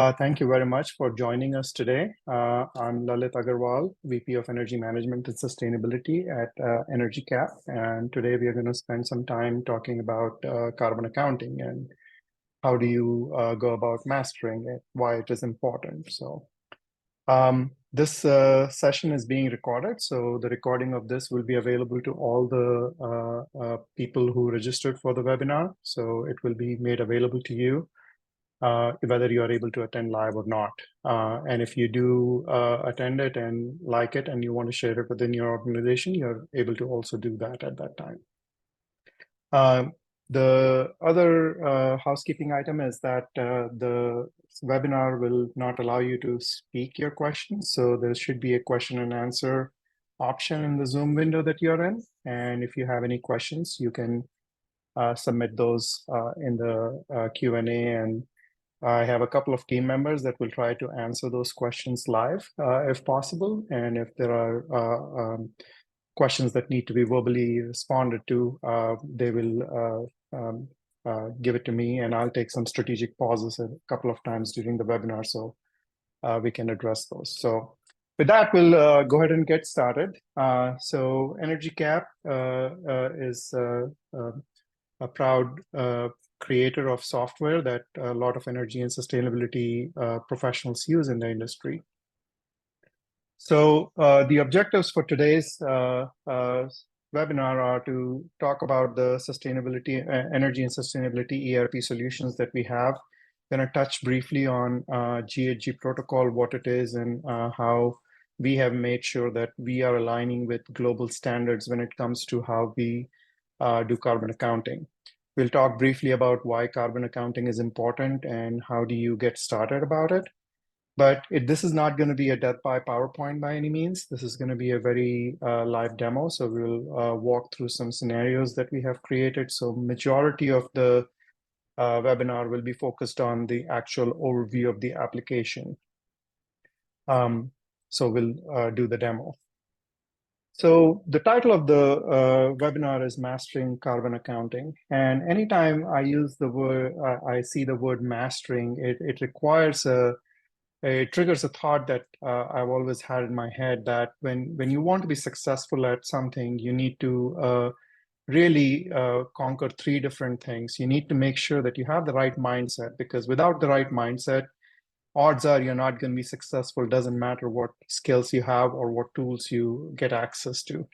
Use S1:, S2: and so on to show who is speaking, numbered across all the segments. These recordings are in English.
S1: Thank you very much for joining us today. I'm Lalit Agarwal, VP of Energy Management and Sustainability at EnergyCAP. And today we are going to spend some time talking about carbon accounting and how do you go about mastering it, why it is important. So this session is being recorded. So the recording of this will be available to all the people who registered for the webinar. So it will be made available to you. Whether you are able to attend live or not. And if you do attend it and like it and you want to share it within your organization, you're able to also do that at that time. The other housekeeping item is that the webinar will not allow you to speak your questions. So there should be a question and answer option in the Zoom window that you're in. And if you have any questions, you can submit those in the Q&A, and I have a couple of team members that will try to answer those questions live if possible. And if there are questions that need to be verbally responded to, they will give it to me, and I'll take some strategic pauses a couple of times during the webinar so we can address those. So with that, we'll go ahead and get started. So EnergyCAP is a proud creator of software that a lot of energy and sustainability professionals use in the industry. So the objectives for today's webinar are to talk about the sustainability, energy and sustainability ERP solutions that we have. I'm going to touch briefly on GHG protocol, what it is, and how we have made sure that we are aligning with global standards when it comes to how we do carbon accounting. We'll talk briefly about why carbon accounting is important and how do you get started about it. But this is not going to be a death by PowerPoint by any means. This is going to be a very live demo. So we'll walk through some scenarios that we have created. So majority of the webinar will be focused on the actual overview of the application. So we'll do the demo. So the title of the webinar is Mastering Carbon Accounting. And anytime I use the word, I see the word mastering, it requires it triggers a thought that I've always had in my head, that when you want to be successful at something, you need to really conquer three different things. You need to make sure that you have the right mindset, because without the right mindset, odds are you're not going to be successful. Doesn't matter what skills you have or what tools you get access to.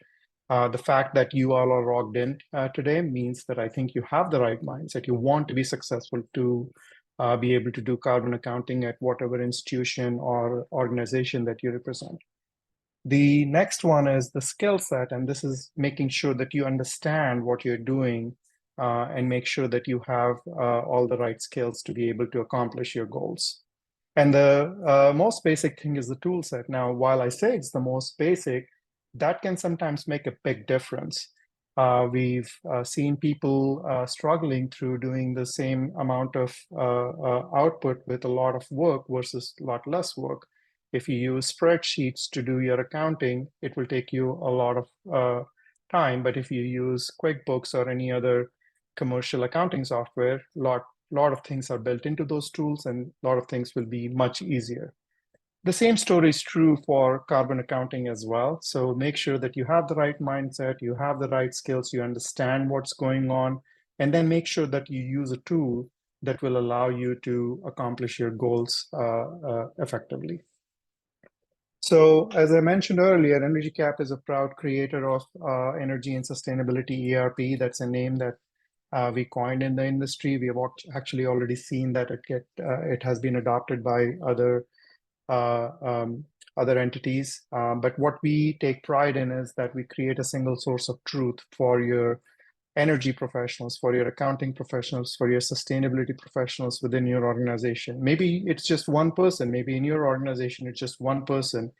S1: The fact that you all are logged in today means that I think you have the right mindset. You want to be successful to be able to do carbon accounting at whatever institution or organization that you represent. The next one is the skill set, and this is making sure that you understand what you're doing and make sure that you have all the right skills to be able to accomplish your goals. And the most basic thing is the tool set. Now, while I say it's the most basic, that can sometimes make a big difference. We've seen people struggling through doing the same amount of output with a lot of work versus a lot less work. If you use spreadsheets to do your accounting, it will take you a lot of time. But if you use QuickBooks or any other commercial accounting software, a lot of things are built into those tools, and a lot of things will be much easier. The same story is true for carbon accounting as well. So make sure that you have the right mindset, you have the right skills, you understand what's going on, and then make sure that you use a tool that will allow you to accomplish your goals effectively. So as I mentioned earlier, EnergyCAP is a proud creator of Energy and Sustainability ERP. That's a name that we coined in the industry. We have actually already seen that it has been adopted by other entities. But what we take pride in is that we create a single source of truth for your energy professionals, for your accounting professionals, for your sustainability professionals within your organization. Maybe it's just one person, maybe in your organization, it's just one person.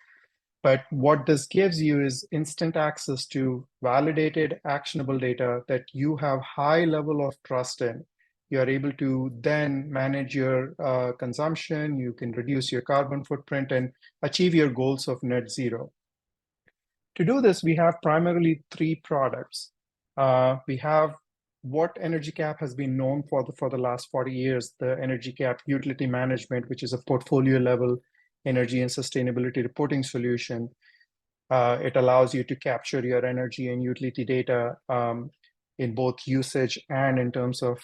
S1: But what this gives you is instant access to validated, actionable data that you have high level of trust in. You are able to then manage your consumption. You can reduce your carbon footprint and achieve your goals of net zero. To do this, we have primarily three products. We have what EnergyCAP has been known for the last 40 years, the EnergyCAP utility management, which is a portfolio level energy and sustainability reporting solution. It allows you to capture your energy and utility data in both usage and in terms of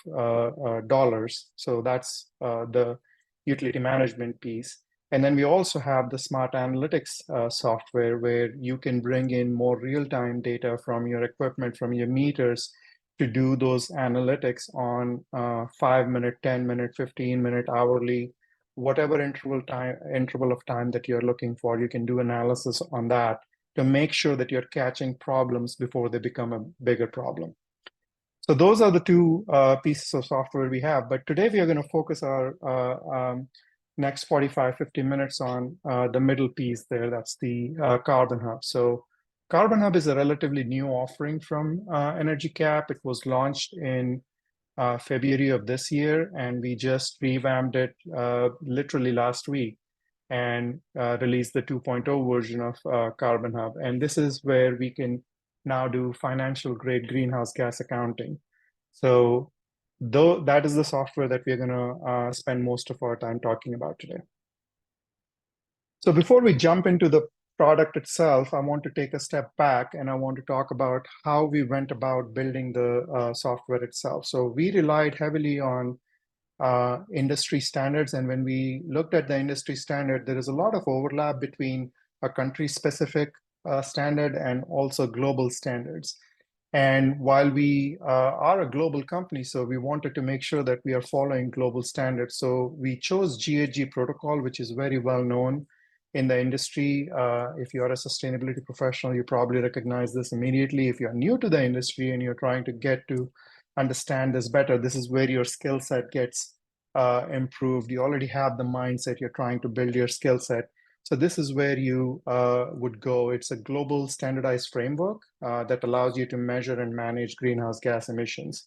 S1: dollars. So that's the utility management piece. And then we also have the smart analytics software where you can bring in more real-time data from your equipment, from your meters, to do those analytics on 5-minute, 10-minute, 15-minute, hourly, whatever interval of time that you're looking for. You can do analysis on that to make sure that you're catching problems before they become a bigger problem. So those are the two pieces of software we have. But today we are going to focus our next 45, 50 minutes on the middle piece there. That's the CarbonHub. So CarbonHub is a relatively new offering from EnergyCAP. It was launched in February of this year, and we just revamped it literally last week and released the 2.0 version of CarbonHub. And this is where we can now do financial grade greenhouse gas accounting. So that is the software that we're going to spend most of our time talking about today. So before we jump into the product itself, I want to take a step back and I want to talk about how we went about building the software itself. So we relied heavily on industry standards. And when we looked at the industry standard, there is a lot of overlap between a country-specific standard and also global standards. And while we are a global company, so we wanted to make sure that we are following global standards. So we chose GHG protocol, which is very well known in the industry. If you're a sustainability professional, you probably recognize this immediately. If you're new to the industry and you're trying to get to understand this better, this is where your skill set gets improved. You already have the mindset, you're trying to build your skill set. So this is where you would go. It's a global standardized framework that allows you to measure and manage greenhouse gas emissions.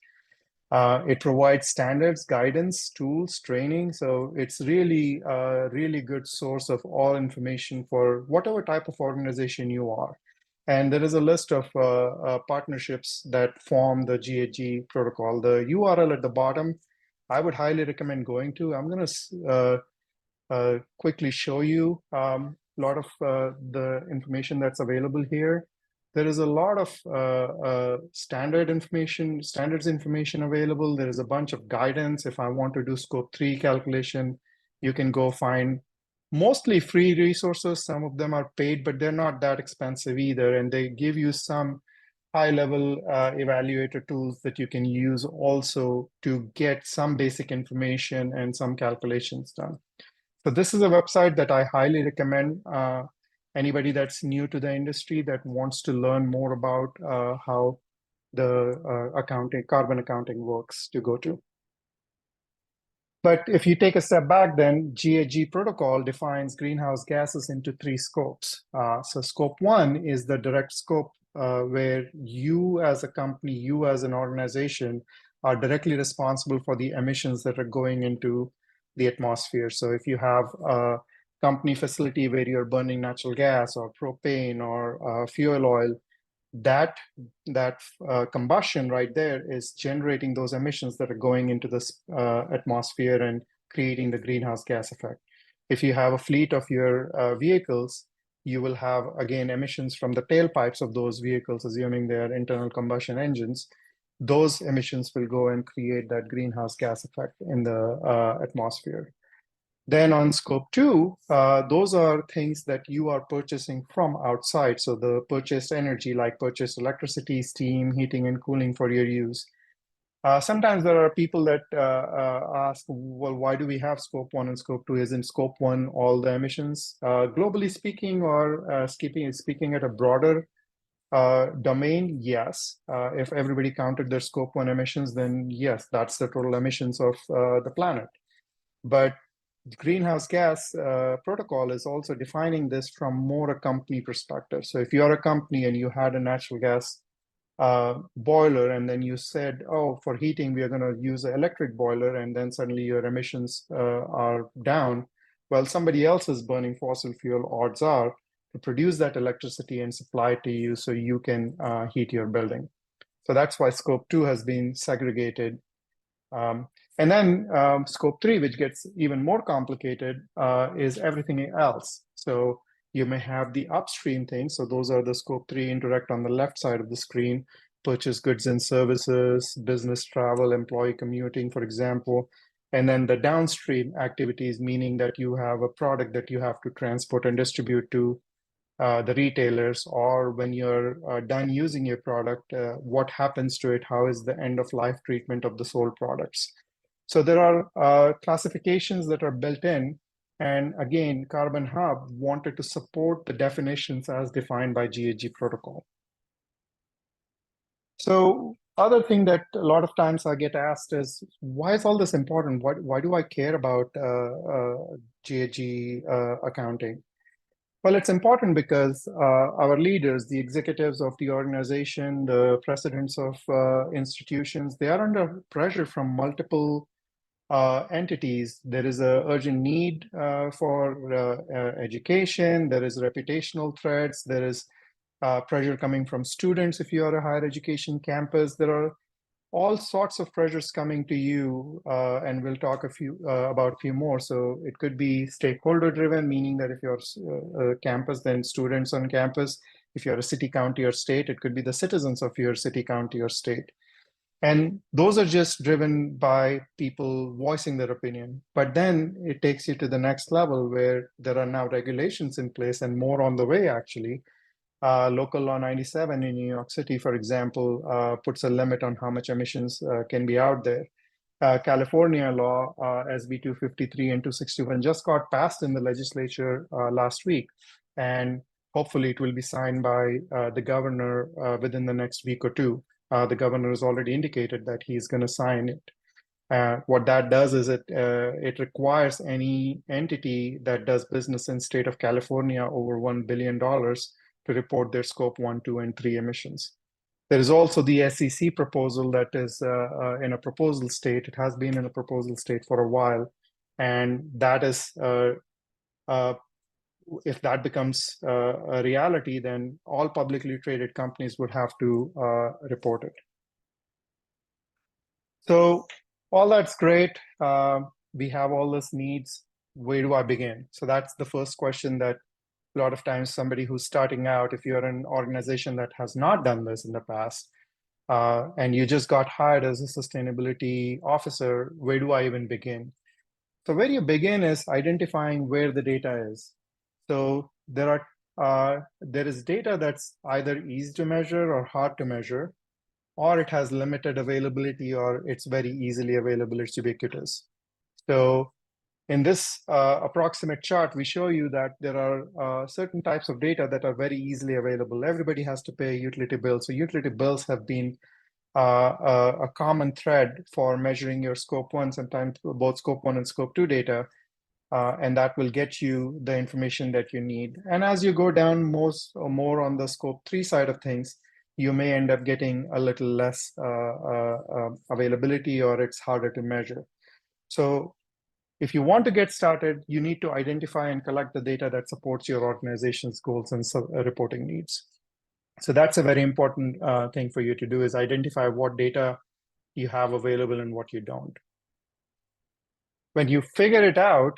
S1: It provides standards, guidance, tools, training. So it's really a really good source of all information for whatever type of organization you are. And there is a list of partnerships that form the GHG protocol. The URL at the bottom, I would highly recommend going to. I'm going to quickly show you a lot of the information that's available here. There is a lot of standards information available. There is a bunch of guidance. If I want to do scope 3 calculation, you can go find mostly free resources. Some of them are paid, but they're not that expensive either. And they give you some high-level evaluator tools that you can use also to get some basic information and some calculations done. So this is a website that I highly recommend anybody that's new to the industry that wants to learn more about how the carbon accounting works to go to. But if you take a step back, then GHG protocol defines greenhouse gases into 3 scopes. So scope 1 is the direct scope where you as a company, you as an organization are directly responsible for the emissions that are going into the atmosphere. So if you have a company facility where you're burning natural gas or propane or fuel oil, that combustion right there is generating those emissions that are going into this atmosphere and creating the greenhouse gas effect. If you have a fleet of your vehicles, you will have, again, emissions from the tailpipes of those vehicles, assuming they are internal combustion engines. Those emissions will go and create that greenhouse gas effect in the atmosphere. Then on scope 2, those are things that you are purchasing from outside. So the purchased energy, like purchased electricity, steam, heating, and cooling for your use. Sometimes there are people that ask, well, why do we have scope 1 and scope 2? Isn't scope 1 all the emissions? Globally speaking, or speaking at a broader domain, yes. If everybody counted their scope 1 emissions, then yes, that's the total emissions of the planet. But the greenhouse gas protocol is also defining this from more a company perspective. So if you're a company and you had a natural gas boiler, and then you said, oh, for heating, we are going to use an electric boiler, and then suddenly your emissions are down. Well, somebody else is burning fossil fuel, odds are, to produce that electricity and supply it to you so you can heat your building. So that's why scope 2 has been segregated. And then scope 3, which gets even more complicated, is everything else. So you may have the upstream things. So those are the scope 3 indirect on the left side of the screen: purchase goods and services, business travel, employee commuting, for example. And then the downstream activities, meaning that you have a product that you have to transport and distribute to the retailers, or when you're done using your product, what happens to it? How is the end of life treatment of the sold products? So there are classifications that are built in. And again, CarbonHub wanted to support the definitions as defined by GHG protocol. So other thing that a lot of times I get asked is, why is all this important? Why do I care about GHG accounting? Well, it's important because our leaders, the executives of the organization, the presidents of institutions, they are under pressure from multiple entities. There is an urgent need for education. There is reputational threats. There is pressure coming from students if you are a higher education campus. There are all sorts of pressures coming to you, and we'll talk about a few more. So it could be stakeholder driven, meaning that if you're a campus, then students on campus. If you're a city, county, or state, it could be the citizens of your city, county, or state. And those are just driven by people voicing their opinion. But then it takes you to the next level where there are now regulations in place, and more on the way, actually. Local Law 97 in New York City, for example, puts a limit on how much emissions can be out there. California law, SB 253 and 261, just got passed in the legislature last week. And hopefully it will be signed by the governor within the next week or two. The governor has already indicated that he's going to sign it. What that does is it requires any entity that does business in state of California over $1 billion to report their scope 1, 2, and 3 emissions. There is also the SEC proposal that is in a proposal state. It has been in a proposal state for a while. And that is, if that becomes a reality, then all publicly traded companies would have to report it. So all that's great. We have all these needs. Where do I begin? So that's the first question that a lot of times somebody who's starting out, if you're an organization that has not done this in the past, and you just got hired as a sustainability officer, where do I even begin? So where you begin is identifying where the data is. So there is data that's either easy to measure or hard to measure, or it has limited availability, or it's very easily available, it's ubiquitous. So in this approximate chart, we show you that there are certain types of data that are very easily available. Everybody has to pay utility bills. So utility bills have been a common thread for measuring your scope 1, sometimes both scope 1 and scope 2 data. And that will get you the information that you need. And as you go down more on the scope 3 side of things, you may end up getting a little less availability, or it's harder to measure. So if you want to get started, you need to identify and collect the data that supports your organization's goals and reporting needs. So that's a very important thing for you to do, is identify what data you have available and what you don't. When you figure it out,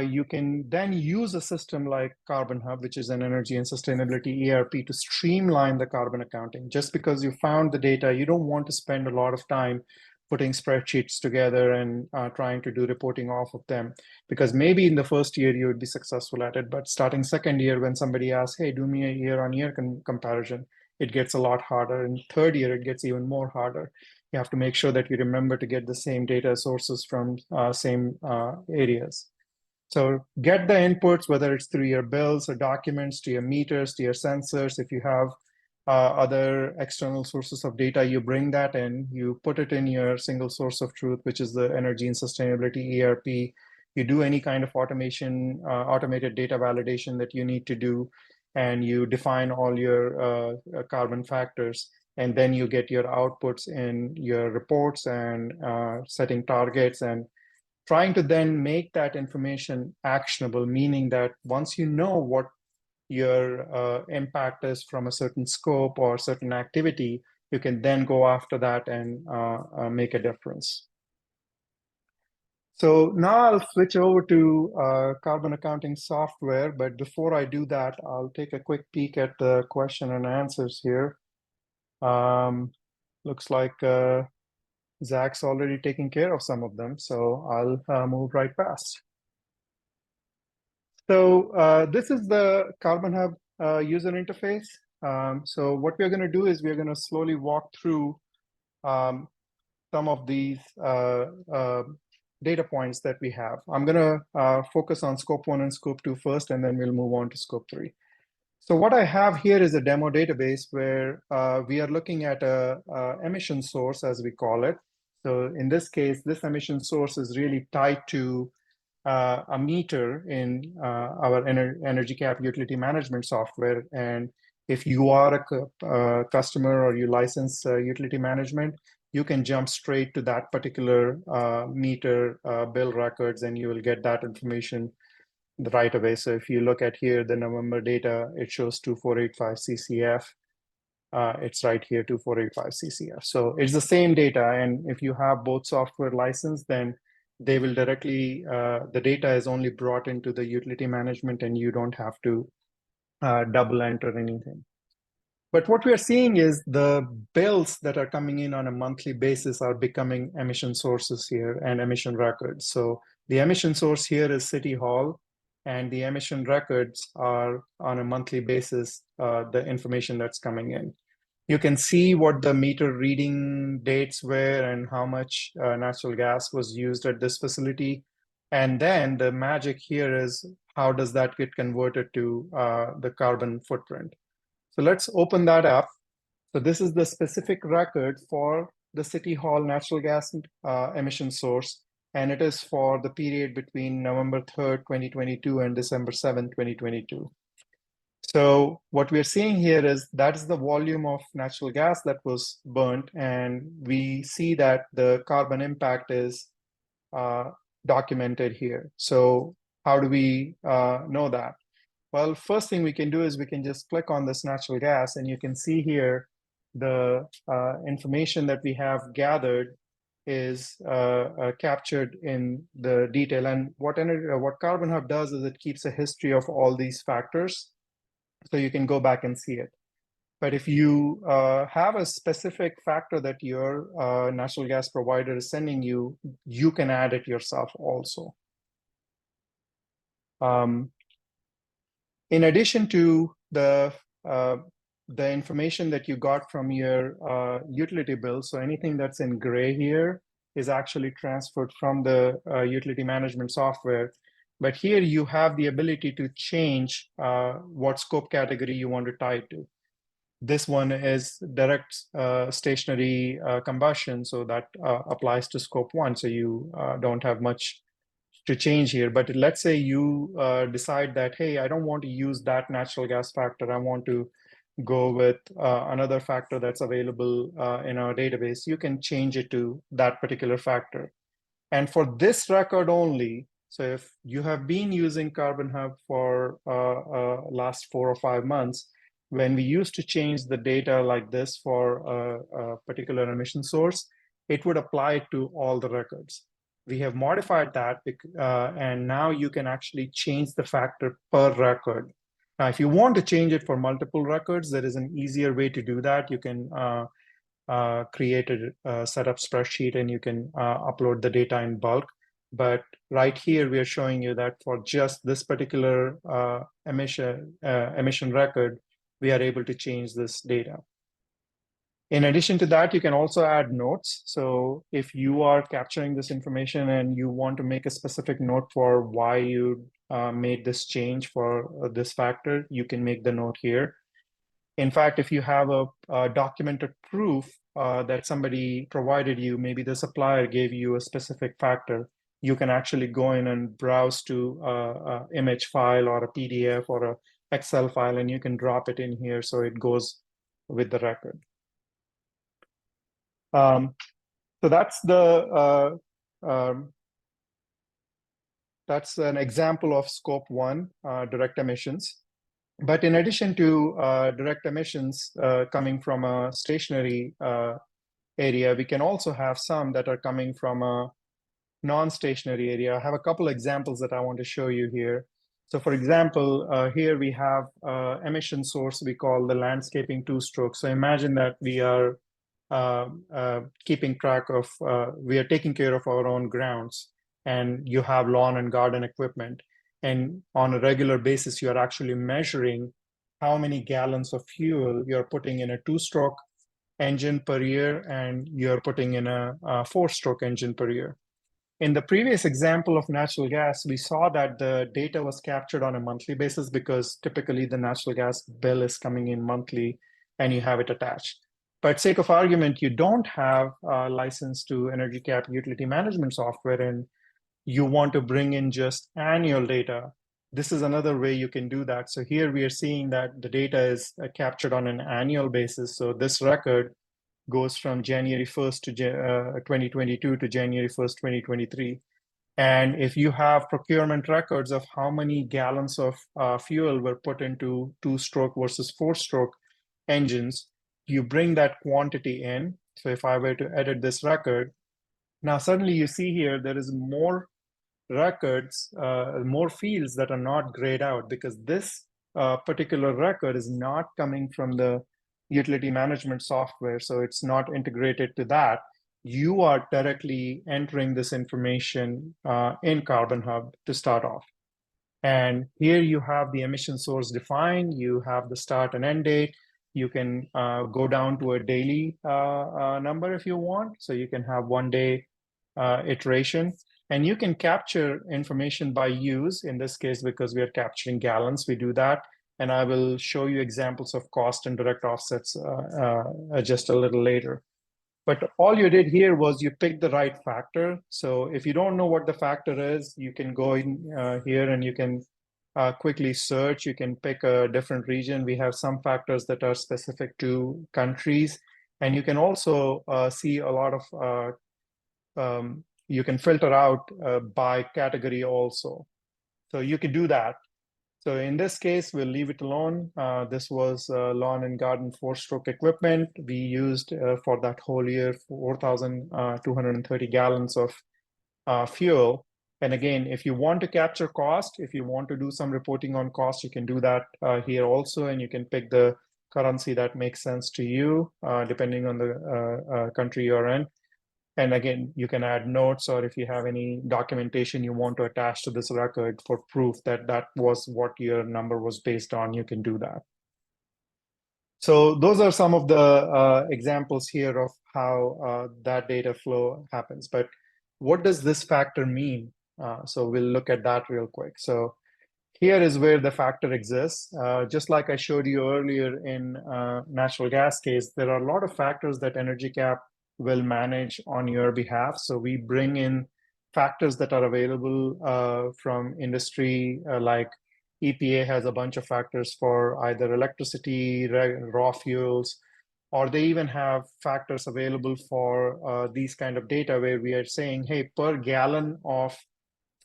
S1: you can then use a system like CarbonHub, which is an energy and sustainability ERP, to streamline the carbon accounting. Just because you found the data, you don't want to spend a lot of time putting spreadsheets together and trying to do reporting off of them. Because maybe in the first year you would be successful at it, but starting second year, when somebody asks, hey, do me a year-on-year comparison, it gets a lot harder. And third year, it gets even more harder. You have to make sure that you remember to get the same data sources from same areas. So get the inputs, whether it's through your bills or documents, to your meters, to your sensors. If you have other external sources of data, you bring that in, you put it in your single source of truth, which is the energy and sustainability ERP. You do any kind of automation, automated data validation that you need to do, and you define all your carbon factors. And then you get your outputs in your reports and setting targets and trying to then make that information actionable, meaning that once you know what your impact is from a certain scope or certain activity, you can then go after that and make a difference. So now I'll switch over to carbon accounting software, but before I do that, I'll take a quick peek at the question and answers here. Looks like Zach's already taking care of some of them, so I'll move right past. So this is the CarbonHub user interface. So what we're going to do is we're going to slowly walk through some of these data points that we have. I'm going to focus on scope 1 and scope 2 first, and then we'll move on to scope 3. So what I have here is a demo database where we are looking at a emission source, as we call it. So in this case, this emission source is really tied to a meter in our EnergyCAP utility management software. And if you are a customer or you license utility management, you can jump straight to that particular meter bill records, and you will get that information right away. So if you look at here, the November data, it shows 2485 CCF. It's right here, 2485 CCF. So it's the same data. And if you have both software license, then they will directly, the data is only brought into the utility management, and you don't have to double enter anything. But what we are seeing is the bills that are coming in on a monthly basis are becoming emission sources here and emission records. So the emission source here is City Hall, and the emission records are on a monthly basis, the information that's coming in. You can see what the meter reading dates were and how much natural gas was used at this facility. And then the magic here is how does that get converted to the carbon footprint. So let's open that up. So this is the specific record for the City Hall natural gas emission source, and it is for the period between November 3rd, 2022 and December 7th, 2022. So what we're seeing here is that is the volume of natural gas that was burnt, and we see that the carbon impact is documented here. So how do we know that? Well, first thing we can do is we can just click on this natural gas, and you can see here the information that we have gathered is captured in the detail. And what CarbonHub does is it keeps a history of all these factors, so you can go back and see it. But if you have a specific factor that your natural gas provider is sending you, you can add it yourself also. In addition to the information that you got from your utility bill, so anything that's in gray here is actually transferred from the utility management software. But here you have the ability to change what scope category you want to tie to. This one is direct stationary combustion, so that applies to scope 1, so you don't have much to change here. But let's say you decide that, hey, I don't want to use that natural gas factor. I want to go with another factor that's available in our database. You can change it to that particular factor. And for this record only, so if you have been using CarbonHub for last 4 or 5 months, when we used to change the data like this for a particular emission source, it would apply to all the records. We have modified that, and now you can actually change the factor per record. Now, if you want to change it for multiple records, there is an easier way to do that. You can create a setup spreadsheet, and you can upload the data in bulk. But right here, we are showing you that for just this particular emission record, we are able to change this data. In addition to that, you can also add notes. So if you are capturing this information and you want to make a specific note for why you made this change for this factor, you can make the note here. In fact, if you have a documented proof that somebody provided you, maybe the supplier gave you a specific factor, you can actually go in and browse to an image file or a PDF or an Excel file, and you can drop it in here so it goes with the record. So that's the that's an example of scope 1 direct emissions. But in addition to direct emissions coming from a stationary area, we can also have some that are coming from a non-stationary area. I have a couple examples that I want to show you here. So for example, here we have emission source we call the landscaping two-stroke. So imagine that we are keeping track of, we are taking care of our own grounds, and you have lawn and garden equipment. And on a regular basis, you are actually measuring how many gallons of fuel you're putting in a two-stroke engine per year, and you're putting in a four-stroke engine per year. In the previous example of natural gas, we saw that the data was captured on a monthly basis because typically the natural gas bill is coming in monthly and you have it attached. But sake of argument, you don't have a license to EnergyCAP utility management software and you want to bring in just annual data. This is another way you can do that. So here we are seeing that the data is captured on an annual basis. So this record goes from January 1st to 2022 to January 1st, 2023. And if you have procurement records of how many gallons of fuel were put into two-stroke versus four-stroke engines, you bring that quantity in. So if I were to edit this record, now suddenly you see here there is more records, more fields that are not grayed out because this particular record is not coming from the utility management software. So it's not integrated to that. You are directly entering this information in CarbonHub to start off. And here you have the emission source defined. You have the start and end date. You can go down to a daily number if you want. So you can have 1 day iteration. And you can capture information by use. In this case, because we are capturing gallons, we do that. And I will show you examples of cost and direct offsets just a little later. But all you did here was you picked the right factor. So if you don't know what the factor is, you can go in here and you can quickly search. You can pick a different region. We have some factors that are specific to countries. And you can also see a lot of you can filter out by category also. So you can do that. So in this case, we'll leave it alone. This was lawn and garden four-stroke equipment. We used for that whole year 4,230 gallons of fuel. And again, if you want to capture cost, if you want to do some reporting on cost, you can do that here also, and you can pick the currency that makes sense to you, depending on the country you're in. And again, you can add notes, or if you have any documentation you want to attach to this record for proof that that was what your number was based on, you can do that. So those are some of the examples here of how that data flow happens. But what does this factor mean? So we'll look at that real quick. So here is where the factor exists. Just like I showed you earlier in natural gas case, there are a lot of factors that EnergyCAP will manage on your behalf. So we bring in factors that are available from industry, like EPA has a bunch of factors for either electricity, raw fuels, or they even have factors available for these kind of data where we are saying, hey, per gallon of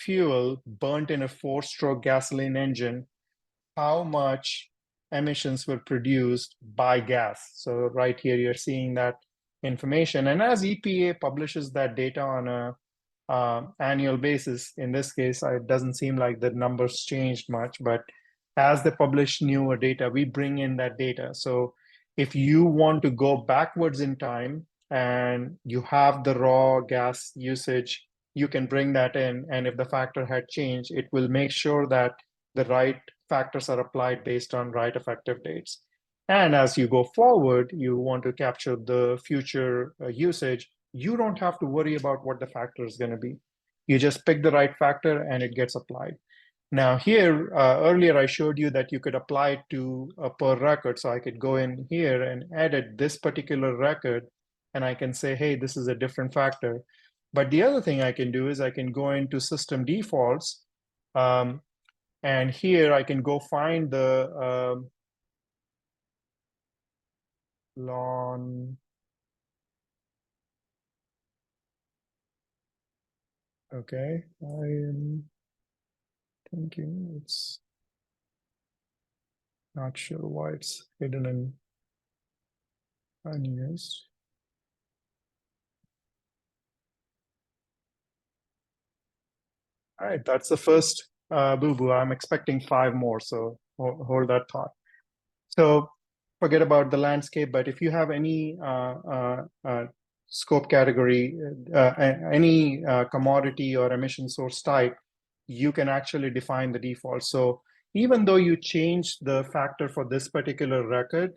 S1: fuel burnt in a four-stroke gasoline engine, how much emissions were produced by gas. So right here, you're seeing that information. And as EPA publishes that data on a annual basis, in this case, it doesn't seem like the numbers changed much, but as they publish newer data, we bring in that data. So if you want to go backwards in time and you have the raw gas usage, you can bring that in. And if the factor had changed, it will make sure that the right factors are applied based on right effective dates. And as you go forward, you want to capture the future usage, you don't have to worry about what the factor is going to be. You just pick the right factor and it gets applied. Now here, earlier I showed you that you could apply it to a per record. So I could go in here and edit this particular record and I can say, hey, this is a different factor. But the other thing I can do is I can go into system defaults. And here I can go find the lawn. Okay, I am thinking it's Not sure why it's hidden in unused. All right, that's the first boo-boo. I'm expecting 5 more, so hold that thought. So forget about the landscape, but if you have any scope category, any commodity or emission source type, you can actually define the default. So even though you change the factor for this particular record,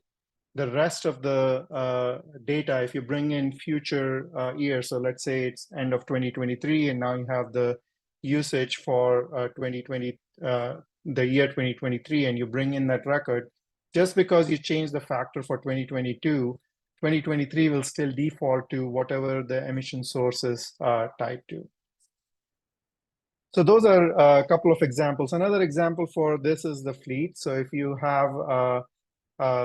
S1: the rest of the data, if you bring in future years, so let's say it's end of 2023, and now you have the usage for 2020, the year 2023, and you bring in that record, just because you change the factor for 2022, 2023 will still default to whatever the emission source is tied to. So those are a couple of examples. Another example for this is the fleet. So if you have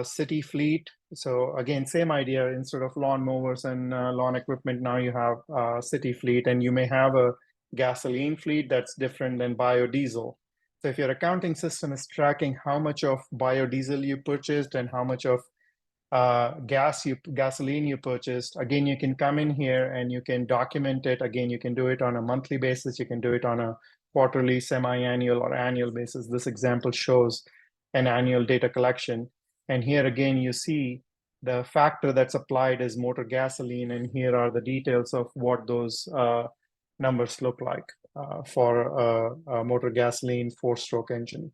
S1: city fleet. So again, same idea. Instead of lawn mowers and lawn equipment, now you have city fleet, and you may have a gasoline fleet that's different than biodiesel. So if your accounting system is tracking how much of biodiesel you purchased and how much of gasoline you purchased, again, you can come in here and you can document it. Again, you can do it on a monthly basis. You can do it on a quarterly, semi-annual, or annual basis. This example shows an annual data collection. And here again, you see the factor that's applied is motor gasoline, and here are the details of what those numbers look like for a motor gasoline 4-stroke engine.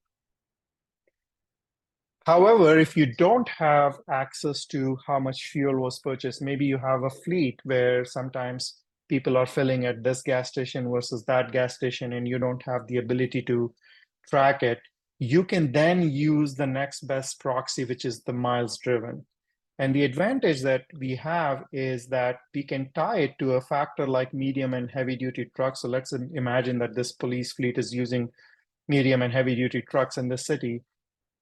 S1: However, if you don't have access to how much fuel was purchased, maybe you have a fleet where sometimes people are filling at this gas station versus that gas station, and you don't have the ability to track it, you can then use the next best proxy, which is the miles driven. And the advantage that we have is that we can tie it to a factor like medium and heavy duty trucks. So let's imagine that this police fleet is using medium and heavy duty trucks in the city.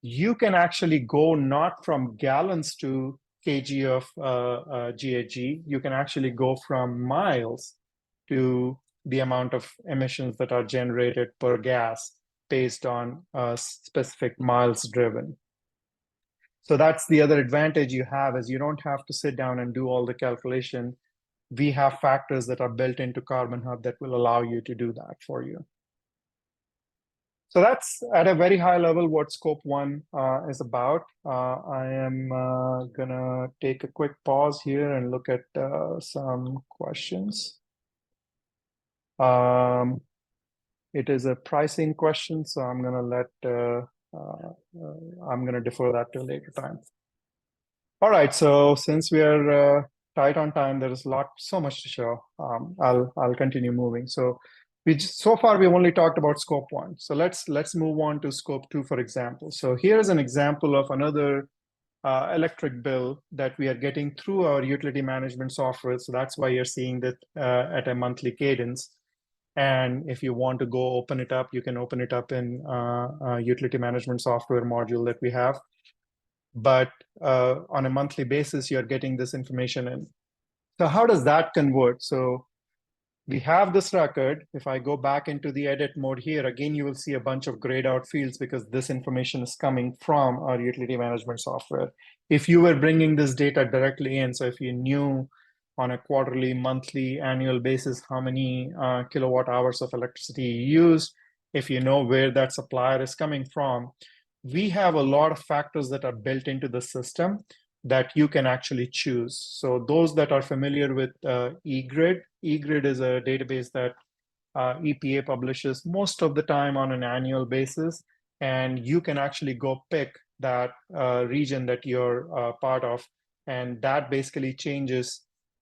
S1: You can actually go not from gallons to kg of GHG. You can actually go from miles to the amount of emissions that are generated per gas based on specific miles driven. So that's the other advantage you have, is you don't have to sit down and do all the calculation. We have factors that are built into CarbonHub that will allow you to do that for you. So that's at a very high level what Scope 1 is about. I am gonna take a quick pause here and look at some questions. It is a pricing question, so I'm gonna defer that to a later time. All right, so since we are tight on time, there is so much to show. I'll continue moving. So so far we've only talked about Scope 1. So let's move on to Scope 2, for example. So here's an example of another electric bill that we are getting through our utility management software. So that's why you're seeing that at a monthly cadence. And if you want to go open it up, you can open it up in utility management software module that we have. But on a monthly basis, you're getting this information in. So how does that convert? So we have this record. If I go back into the edit mode here, again, you will see a bunch of grayed out fields because this information is coming from our utility management software. If you were bringing this data directly in, so if you knew on a quarterly, monthly, annual basis how many kilowatt hours of electricity you use, if you know where that supplier is coming from, we have a lot of factors that are built into the system that you can actually choose. So those that are familiar with eGrid is a database that EPA publishes most of the time on an annual basis, and you can actually go pick that region that you're part of, and that basically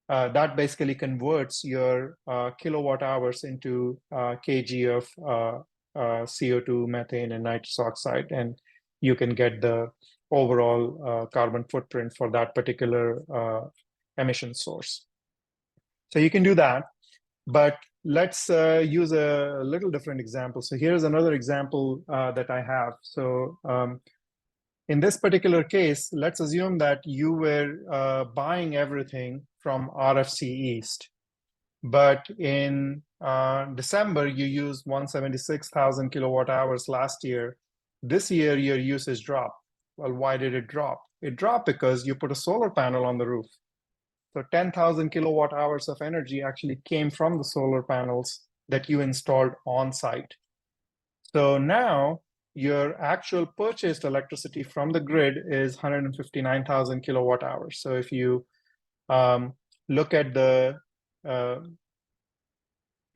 S1: that basically converts your kilowatt hours into kg of CO2, methane, and nitrous oxide, and you can get the overall carbon footprint for that particular emission source. So you can do that, but let's use a little different example. So here's another example that I have. So in this particular case, let's assume that you were buying everything from RFC East, but in December, you used 176,000 kilowatt hours last year. This year, your usage dropped. Well, why did it drop? It dropped because you put a solar panel on the roof. So 10,000 kilowatt hours of energy actually came from the solar panels that you installed on site. So now your actual purchased electricity from the grid is 159,000 kilowatt hours. So if you look at the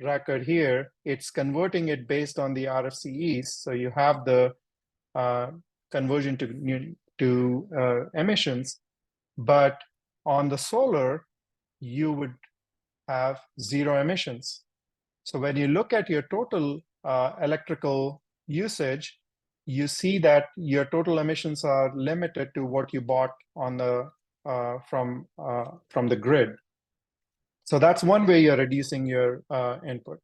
S1: record here, it's converting it based on the RFCEs. So you have the conversion to emissions, but on the solar, you would have zero emissions. So when you look at your total electrical usage, you see that your total emissions are limited to what you bought on the from the grid. So that's one way you're reducing your input.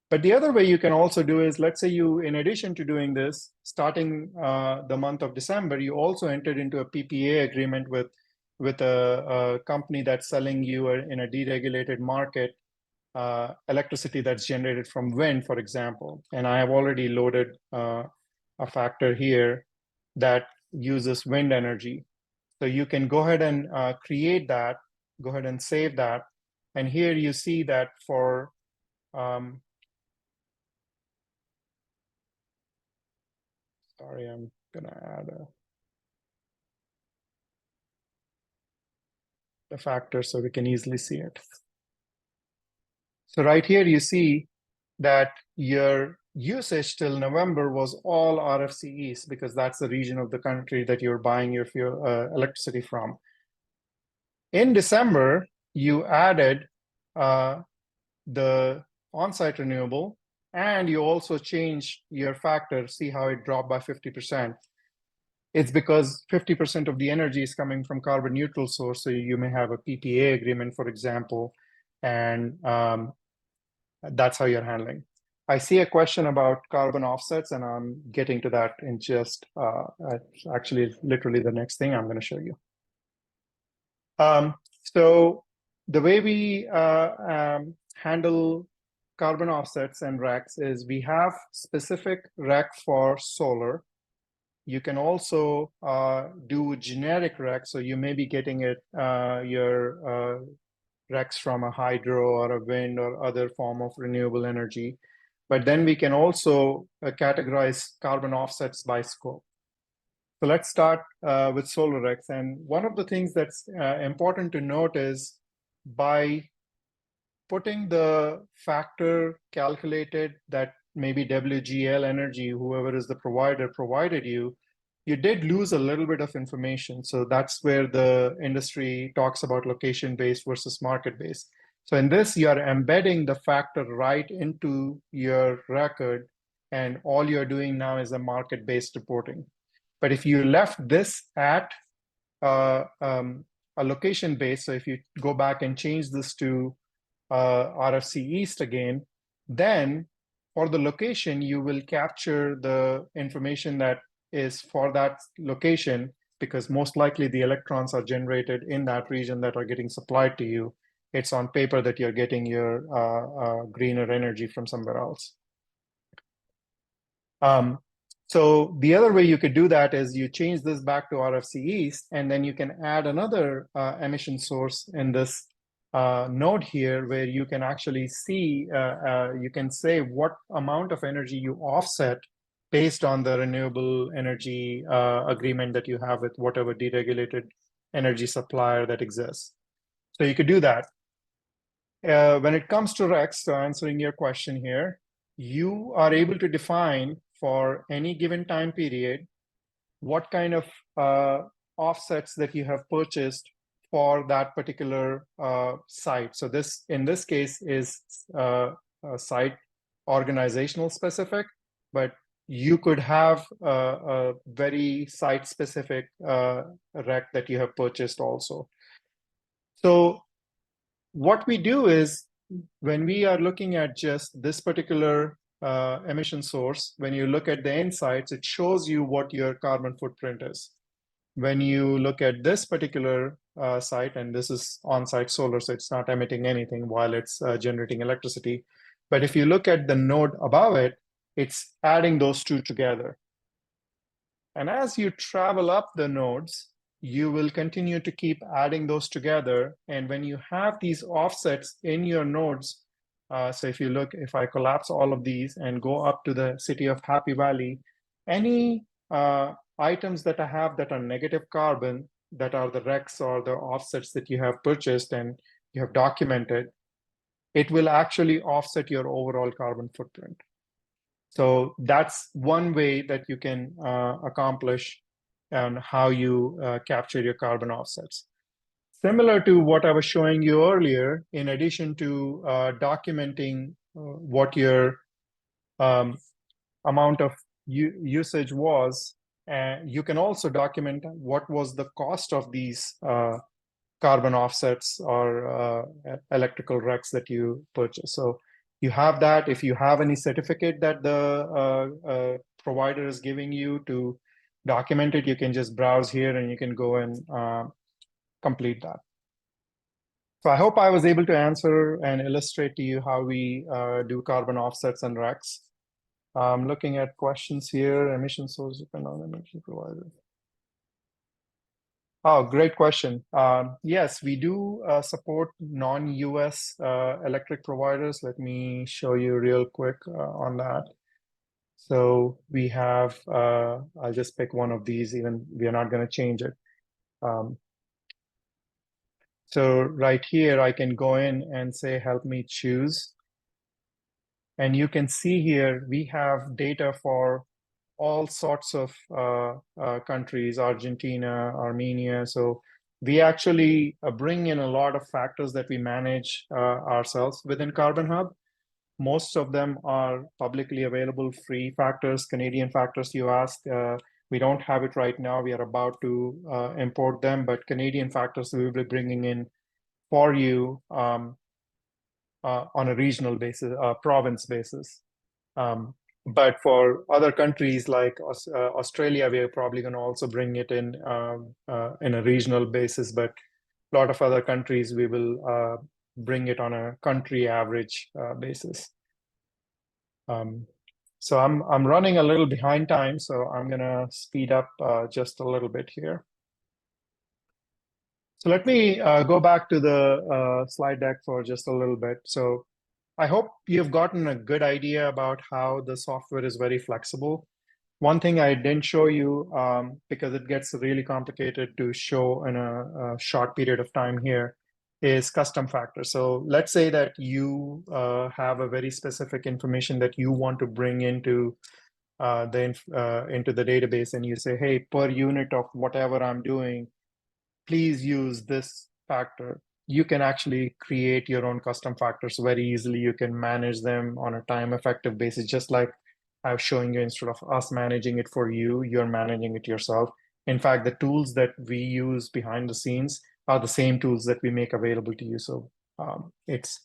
S1: But the other way you can also do is, let's say you, in addition to doing this, starting the month of December, you also entered into a PPA agreement with a company that's selling you in a deregulated market electricity that's generated from wind, for example. And I have already loaded a factor here that uses wind energy. So you can go ahead and create that, go ahead and save that. And here you see that for sorry, I'm gonna add a factor so we can easily see it. So right here you see that your usage till November was all RFCEs because that's the region of the country that you're buying your fuel, electricity from. In December, you added the on-site renewable, and you also changed your factor. See how it dropped by 50%. It's because 50% of the energy is coming from carbon neutral source. So you may have a PPA agreement, for example, and that's how you're handling. I see a question about carbon offsets, and I'm getting to that in just actually literally the next thing I'm going to show you. So the way we handle carbon offsets and RECs is we have specific REC for solar. You can also do generic REC, so you may be getting it your RECs from a hydro or a wind or other form of renewable energy. But then we can also categorize carbon offsets by scope. So let's start with solar RECs. And one of the things that's important to note is by putting the factor calculated that maybe WGL Energy, whoever is the provider, provided you, you did lose a little bit of information. So that's where the industry talks about location-based versus market-based. So in this, you are embedding the factor right into your record, and all you're doing now is a market-based reporting. But if you left this at a location-based, so if you go back and change this to RFC East again, then for the location, you will capture the information that is for that location, because most likely the electrons are generated in that region that are getting supplied to you. It's on paper that you're getting your greener energy from somewhere else. So the other way you could do that is you change this back to RFC East, and then you can add another emission source in this node here, where you can actually see, you can say what amount of energy you offset based on the renewable energy agreement that you have with whatever deregulated energy supplier that exists. So you could do that. When it comes to RECs, so answering your question here, you are able to define for any given time period what kind of offsets that you have purchased for that particular site. So this, in this case, is site organizational specific, but you could have a very site-specific REC that you have purchased also. So what we do is, when we are looking at just this particular emission source, when you look at the insights, it shows you what your carbon footprint is. When you look at this particular site, and this is on-site solar, so it's not emitting anything while it's generating electricity. But if you look at the node above it, it's adding those two together. And as you travel up the nodes, you will continue to keep adding those together. And when you have these offsets in your nodes, so if you look, if I collapse all of these and go up to the city of Happy Valley, any items that I have that are negative carbon, that are the RECs or the offsets that you have purchased and you have documented, it will actually offset your overall carbon footprint. So that's one way that you can accomplish and how you capture your carbon offsets. Similar to what I was showing you earlier, in addition to documenting what your amount of usage was, you can also document what was the cost of these carbon offsets or electrical RECs that you purchase. So you have that. If you have any certificate that the provider is giving you to document it, you can just browse here and you can go and complete that. So I hope I was able to answer and illustrate to you how we do carbon offsets and RECs. I'm looking at questions here. Emission source depend on energy provider. Oh, great question. Yes, we do support non-US electric providers. Let me show you real quick on that. So we have, I'll just pick one of these, even we are not going to change it. So right here, I can go in and say, help me choose. And you can see here, we have data for all sorts of countries, Argentina, Armenia. So we actually bring in a lot of factors that we manage ourselves within CarbonHub. Most of them are publicly available free factors, Canadian factors you asked. We don't have it right now. We are about to import them, but Canadian factors we will be bringing in for you on a regional basis, province basis. But for other countries like Australia, we are probably going to also bring it in a regional basis. But a lot of other countries, we will bring it on a country average basis. So I'm running a little behind time, so I'm going to speed up just a little bit here. So let me go back to the slide deck for just a little bit. So I hope you've gotten a good idea about how the software is very flexible. One thing I didn't show you, because it gets really complicated to show in a short period of time here, is custom factors. So let's say that you have a very specific information that you want to bring into the database, and you say, hey, per unit of whatever I'm doing, please use this factor. You can actually create your own custom factors very easily. You can manage them on a time-effective basis, just like I was showing you. Instead of us managing it for you, you're managing it yourself. In fact, the tools that we use behind the scenes are the same tools that we make available to you. So it's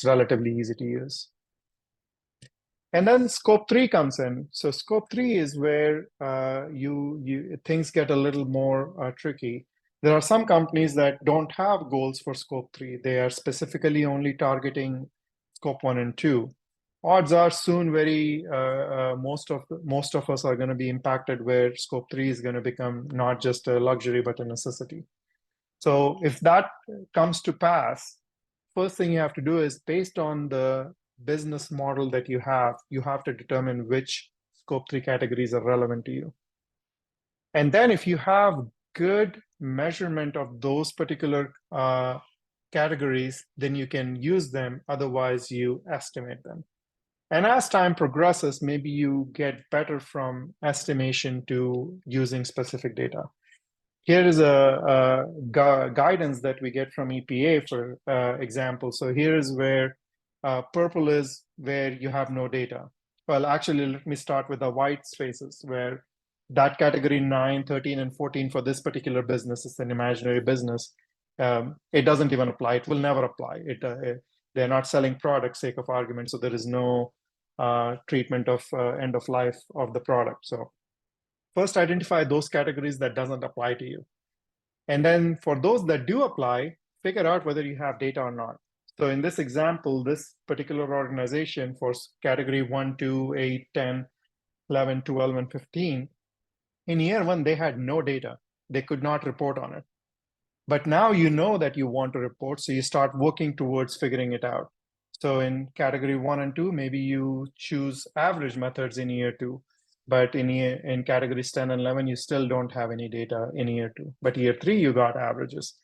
S1: relatively easy to use. And then scope 3 comes in. So scope 3 is where things get a little more tricky. There are some companies that don't have goals for scope 3. They are specifically only targeting scope 1 and 2. Odds are soon most of us are going to be impacted, where scope 3 is going to become not just a luxury, but a necessity. So if that comes to pass, first thing you have to do is, based on the business model that you have to determine which scope 3 categories are relevant to you. And then if you have good measurement of those particular categories, then you can use them. Otherwise, you estimate them. And as time progresses, maybe you get better from estimation to using specific data. Here is a guidance that we get from EPA, for example. So here is where purple is where you have no data. Well, actually, let me start with the white spaces, where that category 9, 13, and 14 for this particular business is an imaginary business. It doesn't even apply. It will never apply. They're not selling products, sake of argument, so there is no treatment of end of life of the product. So first, identify those categories that doesn't apply to you. And then for those that do apply, figure out whether you have data or not. So in this example, this particular organization for category 1, 2, 8, 10, 11, 12, and 15, In year one, they had no data. They could not report on it. But now you know that you want to report, so you start working towards figuring it out. So in category 1 and 2, maybe you choose average methods in year 2. But in categories 10 and 11, you still don't have any data in year 2. But year 3, you got averages.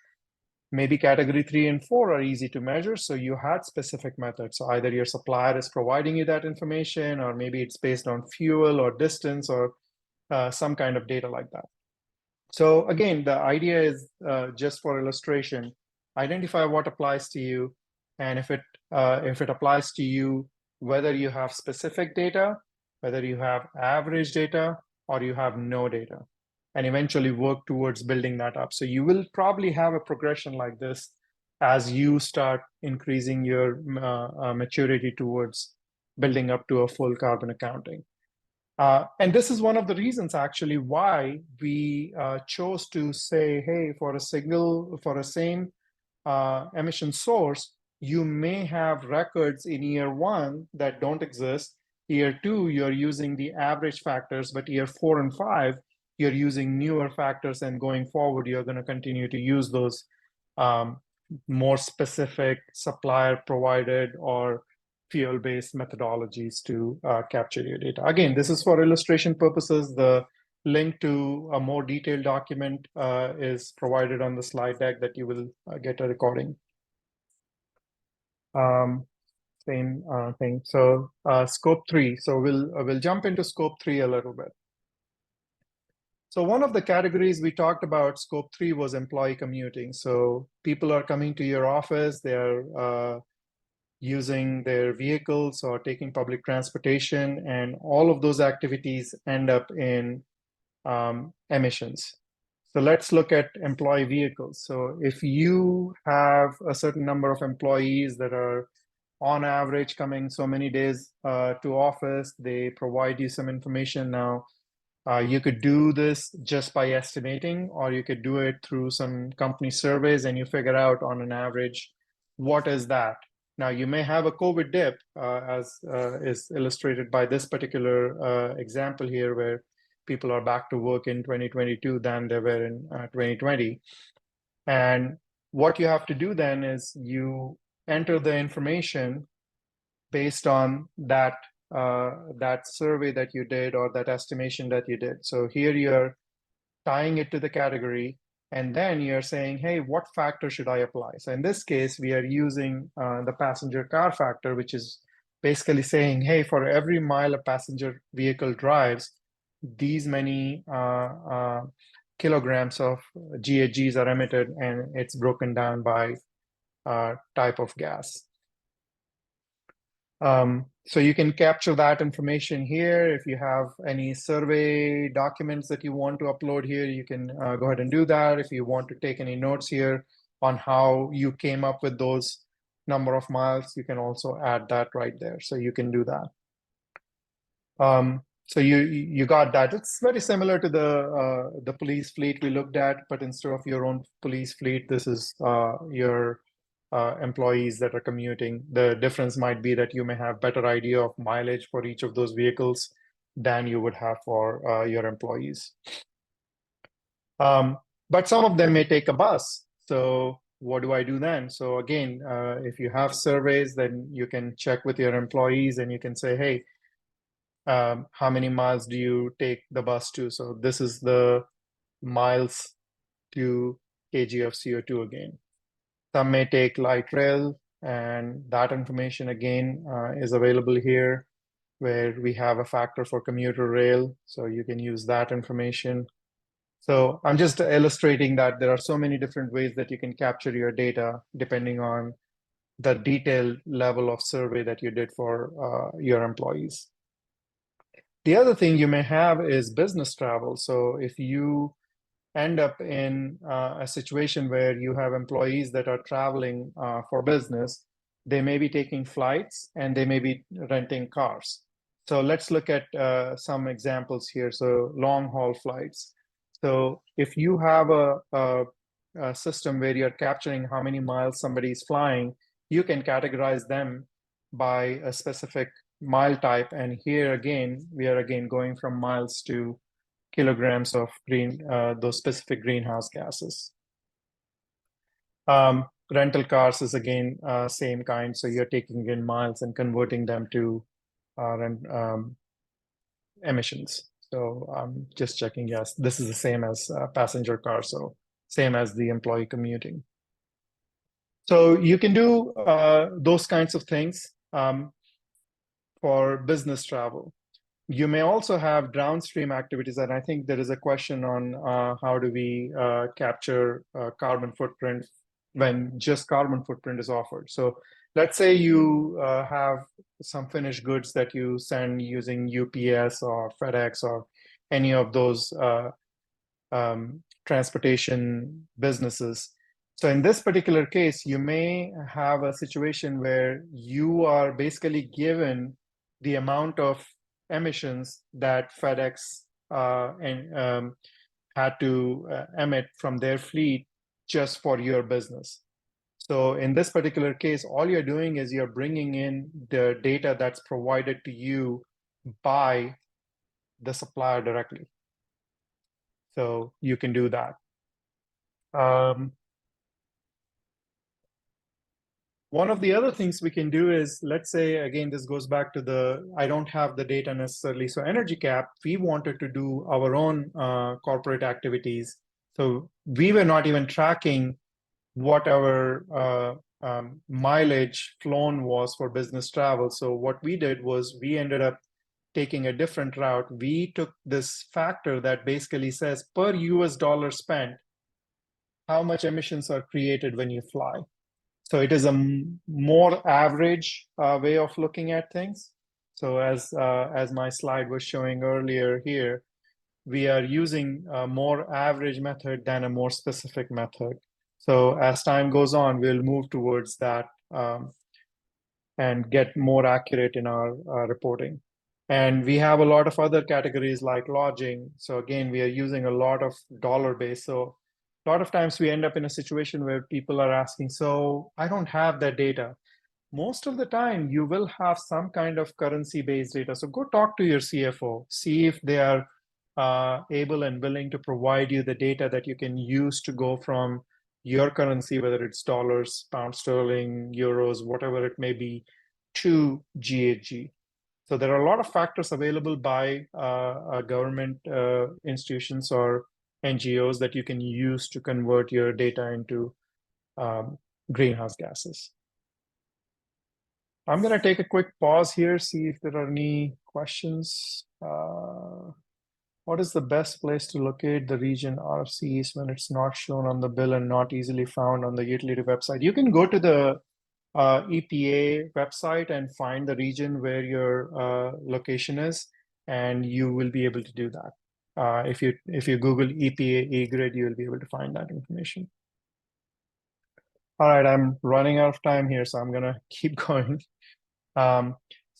S1: Maybe category 3 and 4 are easy to measure, so you had specific methods. So either your supplier is providing you that information, or maybe it's based on fuel or distance or some kind of data like that. So again, the idea is just for illustration, identify what applies to you, and if it applies to you, whether you have specific data, whether you have average data, or you have no data, and eventually work towards building that up. So you will probably have a progression like this as you start increasing your maturity towards building up to a full carbon accounting. And this is one of the reasons actually why we chose to say, hey, for a same emission source, you may have records in year 1 that don't exist. Year 2, you're using the average factors, but year 4 and 5, you're using newer factors, and going forward, you're going to continue to use those more specific supplier provided or fuel-based methodologies to capture your data. Again, this is for illustration purposes. The link to a more detailed document is provided on the slide deck that you will get a recording. Same thing. So scope 3. So we'll jump into scope 3 a little bit. So one of the categories we talked about, scope 3, was employee commuting. So people are coming to your office, they're using their vehicles or taking public transportation, and all of those activities end up in emissions. So let's look at employee vehicles. So if you have a certain number of employees that are on average coming so many days to office, they provide you some information. Now, you could do this just by estimating, or you could do it through some company surveys, and you figure out on an average, what is that? Now, you may have a COVID dip, as is illustrated by this particular example here, where people are back to work in 2022 than they were in 2020. And what you have to do then is you enter the information based on that survey that you did, or that estimation that you did. So here you're tying it to the category, and then you're saying, hey, what factor should I apply? So in this case, we are using the passenger car factor, which is basically saying, hey, for every mile a passenger vehicle drives, these many kilograms of GHGs are emitted, and it's broken down by type of gas. So you can capture that information here. If you have any survey documents that you want to upload here, you can go ahead and do that. If you want to take any notes here on how you came up with those number of miles, you can also add that right there. So you can do that. So you got that. It's very similar to the police fleet we looked at, but instead of your own police fleet, this is your employees that are commuting. The difference might be that you may have better idea of mileage for each of those vehicles than you would have for your employees. But some of them may take a bus. So what do I do then? So again, if you have surveys, then you can check with your employees, and you can say, hey, how many miles do you take the bus to? So this is the miles to kg of CO2 again. Some may take light rail, and that information again is available here, where we have a factor for commuter rail. So you can use that information. So I'm just illustrating that there are so many different ways that you can capture your data depending on the detailed level of survey that you did for your employees. The other thing you may have is business travel. So if you end up in a situation where you have employees that are traveling for business, they may be taking flights, and they may be renting cars. So let's look at some examples here. So long haul flights. So if you have a system where you're capturing how many miles somebody is flying, you can categorize them by a specific mile type. And here again, we are again going from miles to kilograms of those specific greenhouse gases. Rental cars is again same kind. So you're taking in miles and converting them to emissions. So just checking, yes, this is the same as passenger car. So same as the employee commuting. So you can do those kinds of things for business travel. You may also have downstream activities, and I think there is a question on how do we capture carbon footprint when just carbon footprint is offered. So let's say you have some finished goods that you send using UPS or FedEx or any of those transportation businesses. So in this particular case, you may have a situation where you are basically given the amount of emissions that FedEx had to emit from their fleet just for your business. So in this particular case, all you're doing is you're bringing in the data that's provided to you by the supplier directly. So you can do that. One of the other things we can do is, let's say, again, this goes back to I don't have the data necessarily. So EnergyCAP, we wanted to do our own corporate activities. So we were not even tracking what our mileage flown was for business travel. So what we did was we ended up taking a different route. We took this factor that basically says per US dollar spent, how much emissions are created when you fly. So it is a more average way of looking at things. So as my slide was showing earlier here, we are using a more average method than a more specific method. So as time goes on, we'll move towards that and get more accurate in our reporting. And we have a lot of other categories like lodging. So again, we are using a lot of dollar base. So a lot of times we end up in a situation where people are asking, so I don't have that data. Most of the time, you will have some kind of currency-based data. So go talk to your CFO, see if they are able and willing to provide you the data that you can use to go from your currency, whether it's dollars, pound sterling, euros, whatever it may be, to GHG. So there are a lot of factors available by government institutions or NGOs that you can use to convert your data into greenhouse gases. I'm going to take a quick pause here, see if there are any questions. What is the best place to locate the region RFCs when it's not shown on the bill and not easily found on the utility website? You can go to the EPA website and find the region where your location is, and you will be able to do that. If you Google EPA eGrid, you will be able to find that information. All right, I'm running out of time here, so I'm gonna keep going.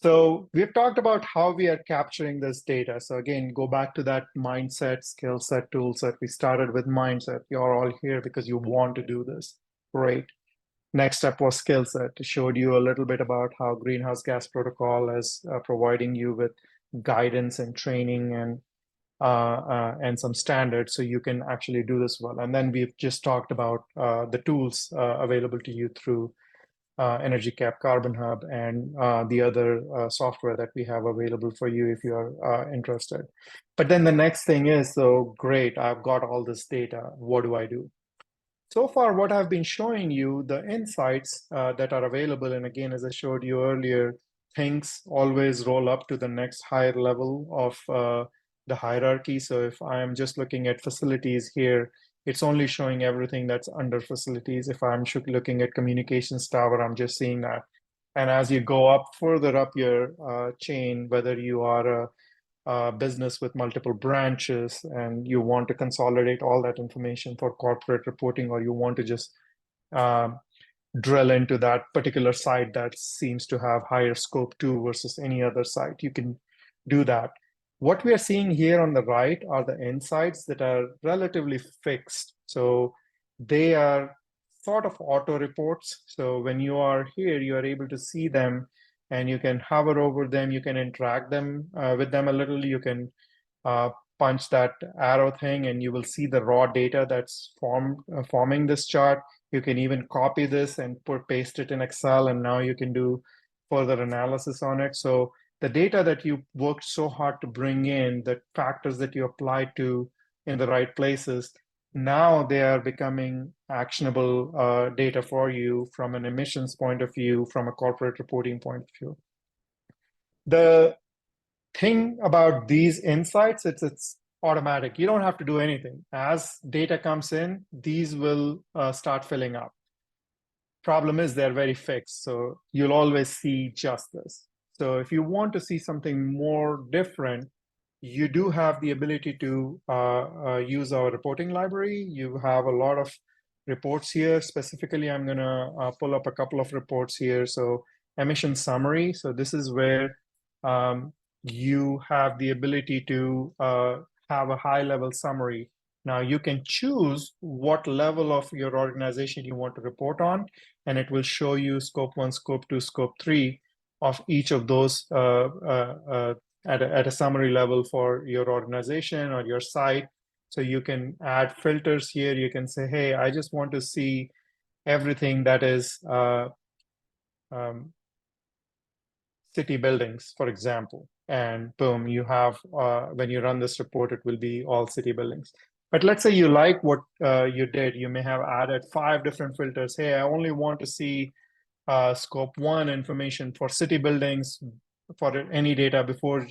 S1: So we've talked about how we are capturing this data. So again, go back to that mindset, skill set, tool set. We started with mindset. You're all here because you want to do this. Great. Next step was skill set. It showed you a little bit about how Greenhouse Gas Protocol is providing you with guidance and training and some standards so you can actually do this well. And then we've just talked about the tools available to you through EnergyCAP CarbonHub and the other software that we have available for you if you're interested. But then the next thing is, so great, I've got all this data. What do I do? So far, what I've been showing you, the insights that are available, and again, as I showed you earlier, things always roll up to the next higher level of the hierarchy. So if I'm just looking at facilities here, it's only showing everything that's under facilities. If I'm looking at communications tower, I'm just seeing that. And as you go up further up your chain, whether you are a business with multiple branches and you want to consolidate all that information for corporate reporting, or you want to just drill into that particular site that seems to have higher scope 2 versus any other site, you can do that. What we are seeing here on the right are the insights that are relatively fixed. So they are sort of auto reports. So when you are here, you are able to see them and you can hover over them. You can interact with them a little. You can punch that arrow thing and you will see the raw data that's forming this chart. You can even copy this and paste it in Excel, and now you can do further analysis on it. So the data that you worked so hard to bring in, the factors that you applied to in the right places, now they are becoming actionable data for you from an emissions point of view, from a corporate reporting point of view. The thing about these insights, it's automatic. You don't have to do anything. As data comes in, these will start filling up. Problem is they're very fixed, so you'll always see just this. So if you want to see something more different, you do have the ability to use our reporting library. You have a lot of reports here. Specifically, I'm going to pull up a couple of reports here. So emission summary. So this is where you have the ability to have a high-level summary. Now you can choose what level of your organization you want to report on, and it will show you scope 1, scope 2, scope 3 of each of those at a summary level for your organization or your site. So you can add filters here. You can say, hey, I just want to see everything that is city buildings, for example. And boom, you have, when you run this report, it will be all city buildings. But let's say you like what you did. You may have added 5 different filters. Hey, I only want to see scope 1 information for city buildings for any data before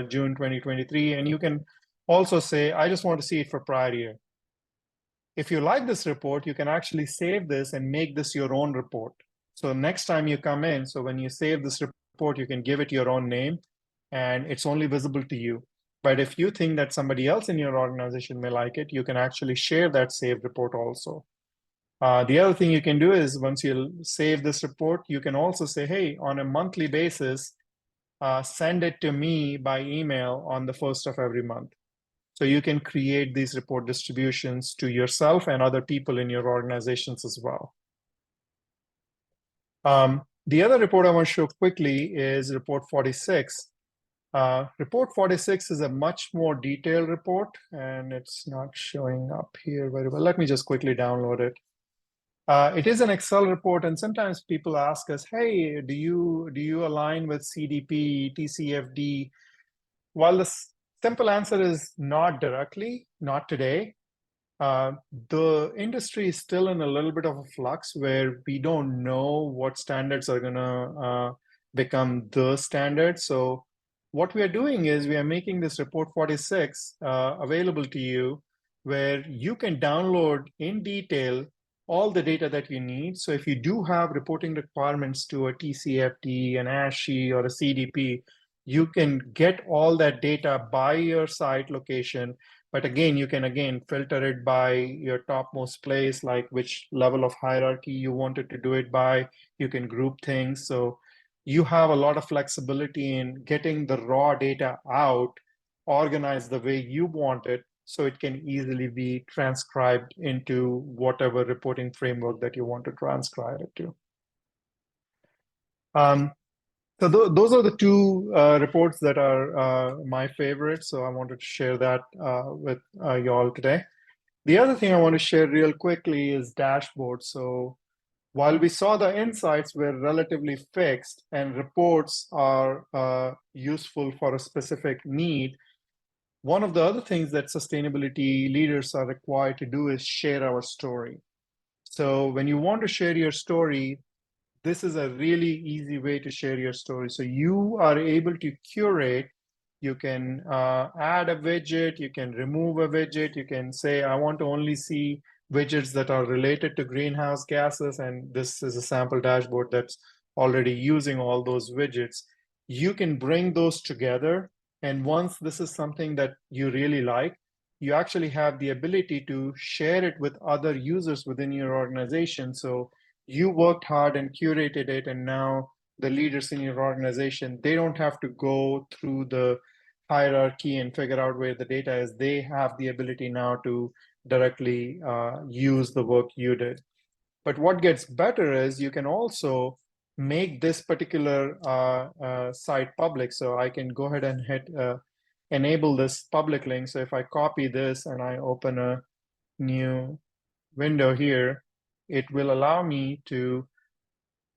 S1: June 2023. And you can also say, I just want to see it for prior year. If you like this report, you can actually save this and make this your own report. So next time you come in, so when you save this report, you can give it your own name and it's only visible to you. But if you think that somebody else in your organization may like it, you can actually share that saved report also. The other thing you can do is once you save this report, you can also say, hey, on a monthly basis, send it to me by email on the 1st of every month. So you can create these report distributions to yourself and other people in your organizations as well. The other report I want to show quickly is report 46. Report 46 is a much more detailed report, and it's not showing up here very well. Let me just quickly download it. It is an Excel report, and sometimes people ask us, hey, do you align with CDP, TCFD? Well, the simple answer is not directly, not today. The industry is still in a little bit of a flux where we don't know what standards are going to become the standard. So what we are doing is we are making this report 46 available to you, where you can download in detail all the data that you need. So if you do have reporting requirements to a TCFD, an ASHE, or a CDP, you can get all that data by your site location. But again, you can filter it by your topmost place, like which level of hierarchy you wanted to do it by. You can group things. So you have a lot of flexibility in getting the raw data out, organized the way you want it, so it can easily be transcribed into whatever reporting framework that you want to transcribe it to. So those are the 2 reports that are my favorites. So I wanted to share that with you all today. The other thing I want to share real quickly is dashboards. So while we saw the insights were relatively fixed and reports are useful for a specific need, one of the other things that sustainability leaders are required to do is share our story. So when you want to share your story, this is a really easy way to share your story. So you are able to curate. You can add a widget, you can remove a widget, you can say, I want to only see widgets that are related to greenhouse gases, and this is a sample dashboard that's already using all those widgets. You can bring those together, and once this is something that you really like, you actually have the ability to share it with other users within your organization. So you worked hard and curated it, and now the leaders in your organization, they don't have to go through the hierarchy and figure out where the data is. They have the ability now to directly use the work you did. But what gets better is you can also make this particular site public. So I can go ahead and hit enable this public link. So if I copy this and I open a new window here, it will allow me to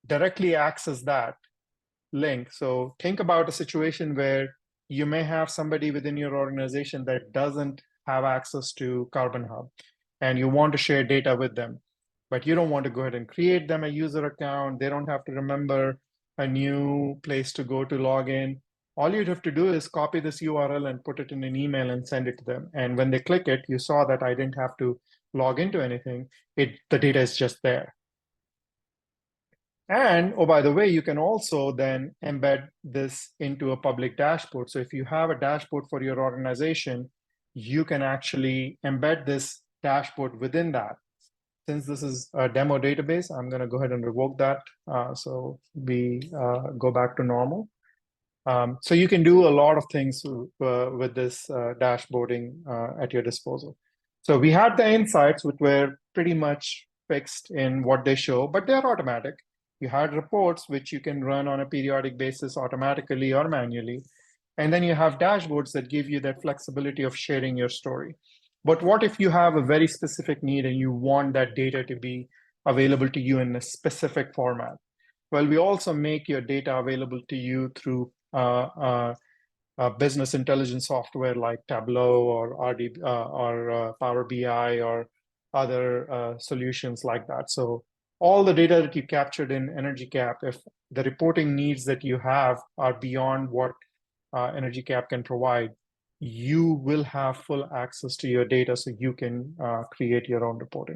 S1: directly access that link. So think about a situation where you may have somebody within your organization that doesn't have access to CarbonHub, and you want to share data with them, but you don't want to go ahead and create them a user account. They don't have to remember a new place to go to log in. All you'd have to do is copy this URL and put it in an email and send it to them. And when they click it, you saw that I didn't have to log into anything. The data is just there. And, oh, by the way, you can also then embed this into a public dashboard. So if you have a dashboard for your organization, you can actually embed this dashboard within that. Since this is a demo database, I'm going to go ahead and revoke that. So we go back to normal. So you can do a lot of things with this dashboarding at your disposal. So we had the insights, which were pretty much fixed in what they show, but they're automatic. You had reports, which you can run on a periodic basis automatically or manually. And then you have dashboards that give you that flexibility of sharing your story. But what if you have a very specific need and you want that data to be available to you in a specific format? Well, we also make your data available to you through business intelligence software like Tableau or Power BI or other solutions like that. So all the data that you captured in EnergyCAP, if the reporting needs that you have are beyond what EnergyCAP can provide, you will have full access to your data so you can create your own reporting.